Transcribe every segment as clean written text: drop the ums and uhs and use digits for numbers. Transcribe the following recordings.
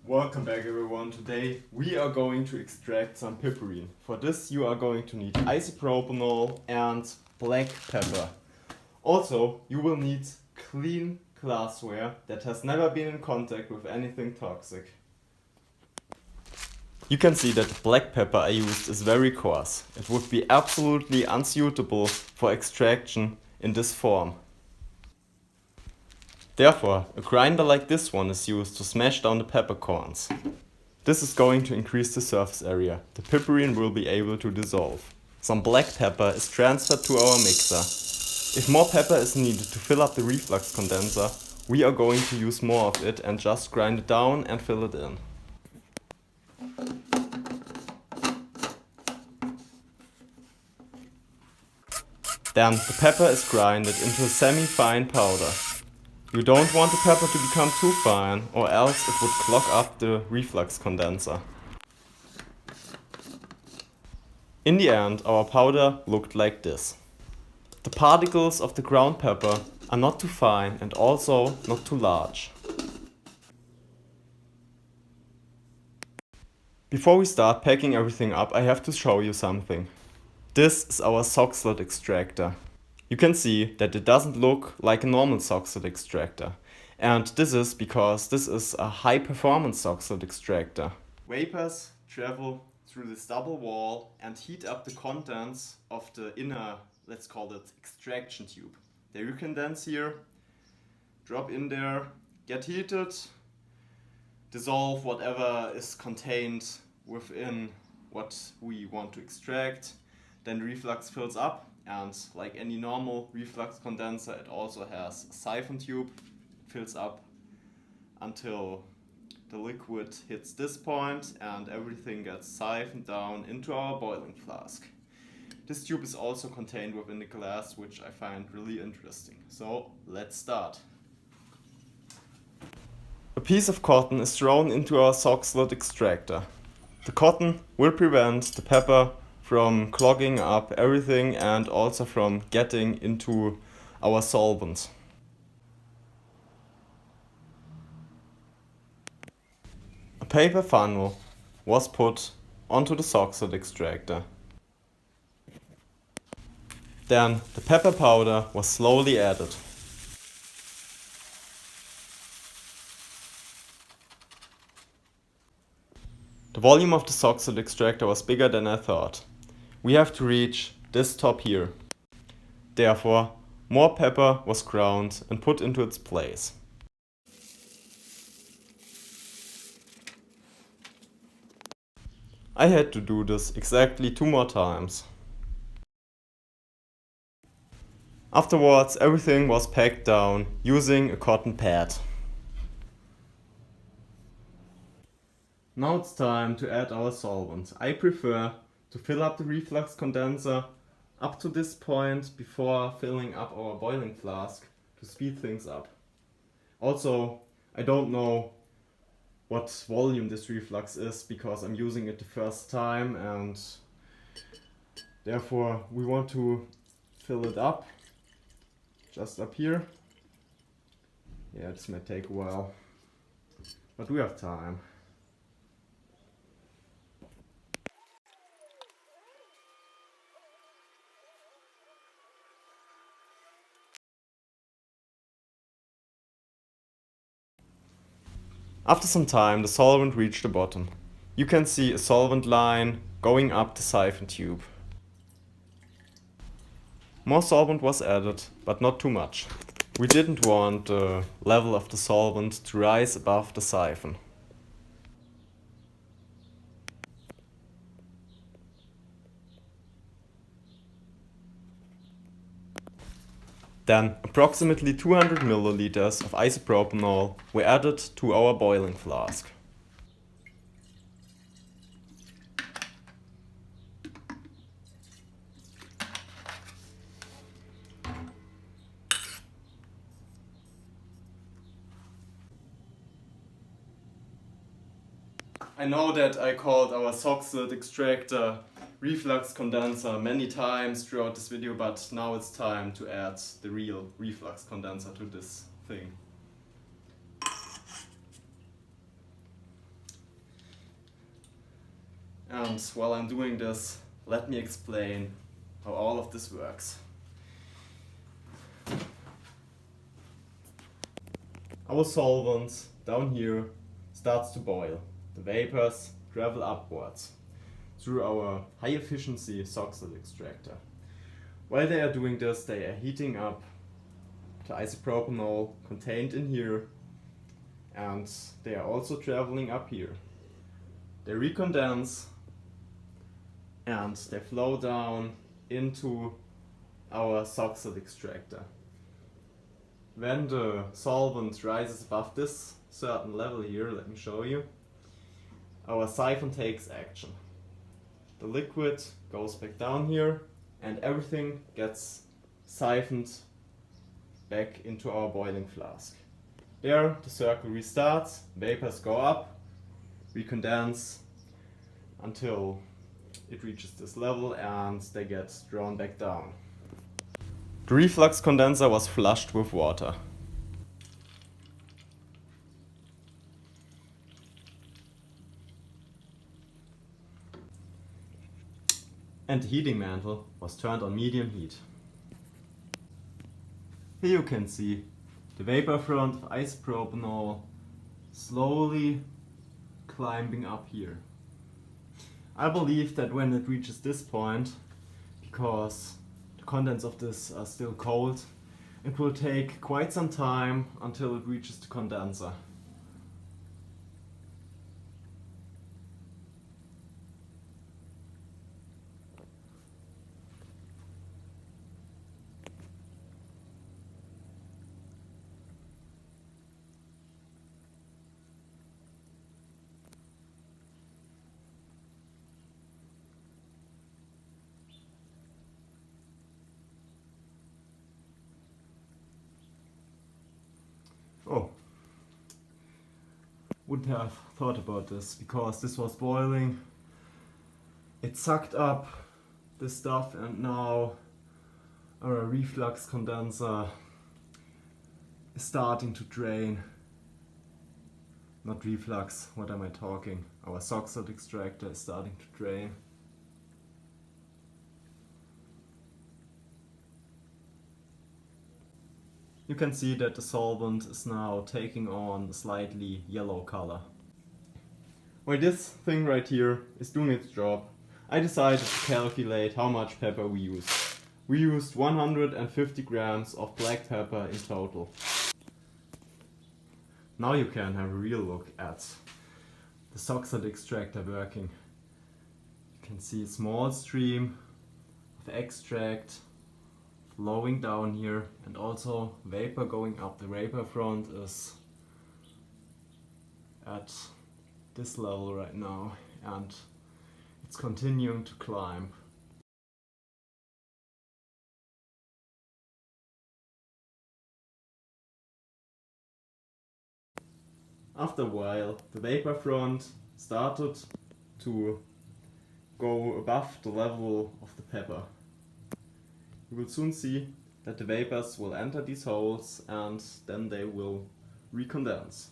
Welcome back everyone. Today we are going to extract some piperine. For this you are going to need isopropanol and black pepper. Also you will need clean glassware that has never been in contact with anything toxic. You can see that the black pepper I used is very coarse. It would be absolutely unsuitable for extraction in this form. Therefore, a grinder like this one is used to smash down the peppercorns. This is going to increase the surface area. The piperine will be able to dissolve. Some black pepper is transferred to our mixer. If more pepper is needed to fill up the reflux condenser, we are going to use more of it and just grind it down and fill it in. Then the pepper is grinded into a semi-fine powder. You don't want the pepper to become too fine, or else it would clog up the reflux condenser. In the end, our powder looked like this. The particles of the ground pepper are not too fine and also not too large. Before we start packing everything up, I have to show you something. This is our sock slit extractor. You can see that it doesn't look like a normal sock slit extractor. And this is because this is a high performance sock slit extractor. Vapors travel through this double wall and heat up the contents of the inner, let's call it extraction tube. There you can then here, drop in there, get heated, dissolve whatever is contained within what we want to extract. Then the reflux fills up, and like any normal reflux condenser, it also has a siphon tube. It fills up until the liquid hits this point and everything gets siphoned down into our boiling flask. This tube is also contained within the glass, which I find really interesting. So let's start. A piece of cotton is thrown into our sock slit extractor. The cotton will prevent the pepper from clogging up everything and also from getting into our solvent. A paper funnel was put onto the sock slit extractor. Then the pepper powder was slowly added. The volume of the sock slit extractor was bigger than I thought. We have to reach this top here. Therefore, more pepper was ground and put into its place. I had to do this exactly 2 more times. Afterwards, everything was packed down using a cotton pad. Now it's time to add our solvent. I prefer to fill up the reflux condenser up to this point before filling up our boiling flask to speed things up. Also, I don't know what volume this reflux is because I'm using it the first time, and therefore we want to fill it up just up here. Yeah, this might take a while, but we have time. After some time, the solvent reached the bottom. You can see a solvent line going up the siphon tube. More solvent was added, but not too much. We didn't want the level of the solvent to rise above the siphon. Then approximately 200 milliliters of isopropanol were added to our boiling flask. I know that I called our sock slit extractor reflux condenser many times throughout this video, but now it's time to add the real reflux condenser to this thing. And while I'm doing this, let me explain how all of this works. Our solvent down here starts to boil. The vapors travel upwards through our high efficiency Soxhlet extractor. While they are doing this, they are heating up the isopropanol contained in here, and they are also traveling up here. They recondense and they flow down into our Soxhlet extractor. When the solvent rises above this certain level here, let me show you, our siphon takes action. The liquid goes back down here and everything gets siphoned back into our boiling flask. There the circle restarts, vapors go up, recondense until it reaches this level and they get drawn back down. The reflux condenser was flushed with water. And the heating mantle was turned on medium heat. Here you can see the vapor front of isopropanol slowly climbing up here. I believe that when it reaches this point, because the contents of this are still cold, it will take quite some time until it reaches the condenser. Oh, wouldn't have thought about this because this was boiling. It sucked up this stuff and now our reflux condenser is starting to drain. Not reflux, what am I talking? Our Soxhlet extractor is starting to drain. You can see that the solvent is now taking on a slightly yellow color. While this thing right here is doing its job, I decided to calculate how much pepper we used. We used 150 grams of black pepper in total. Now you can have a real look at the Soxhlet extractor working. You can see a small stream of extract flowing down here and also vapor going up. The vapor front is at this level right now and it's continuing to climb. After a while, the vapor front started to go above the level of the pepper. You will soon see that the vapors will enter these holes and then they will recondense.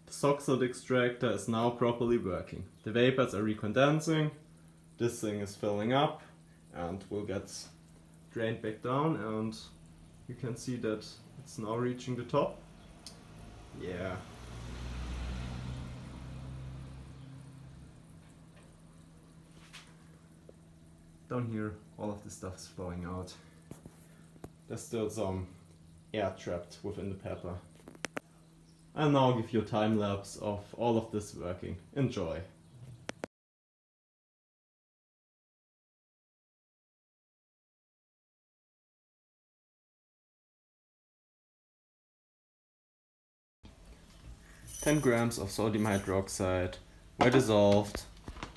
The Soxhlet extractor is now properly working. The vapors are recondensing, this thing is filling up and will get drained back down, and you can see that it's now reaching the top. Yeah. Down here, all of this stuff is flowing out. There's still some air trapped within the pepper. I'll now give you a time lapse of all of this working. Enjoy! "10 grams of sodium hydroxide were dissolved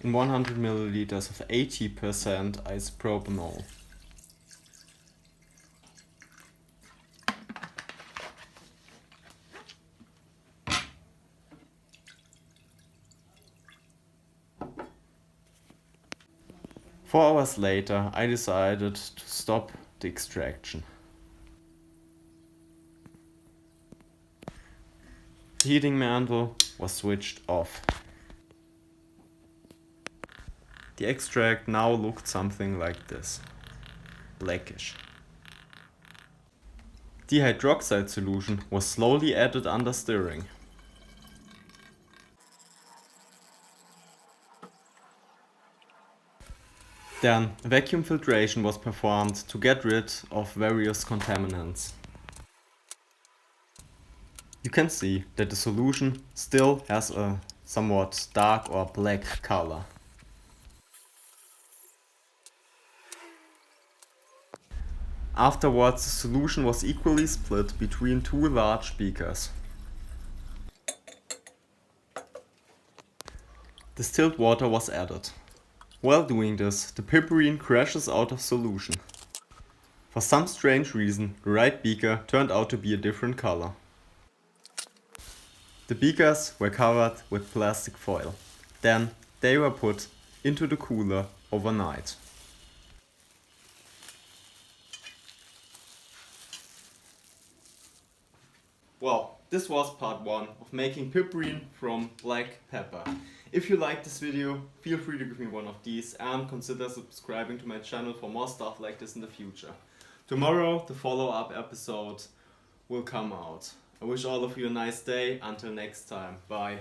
in 100 milliliters of 80% isopropanol. Four hours later, I decided to stop the extraction. The heating mantle was switched off. The extract now looked something like this, blackish. The hydroxide solution was slowly added under stirring. Then vacuum filtration was performed to get rid of various contaminants. You can see that the solution still has a somewhat dark or black color. Afterwards, the solution was equally split between two large beakers. Distilled water was added. While doing this, the piperine crashes out of solution. For some strange reason, the right beaker turned out to be a different color. The beakers were covered with plastic foil. Then they were put into the cooler overnight. Well, this was part 1 of making piperine from black pepper. If you liked this video, feel free to give me one of these and consider subscribing to my channel for more stuff like this in the future. Tomorrow, the follow-up episode will come out. I wish all of you a nice day. Until next time. Bye.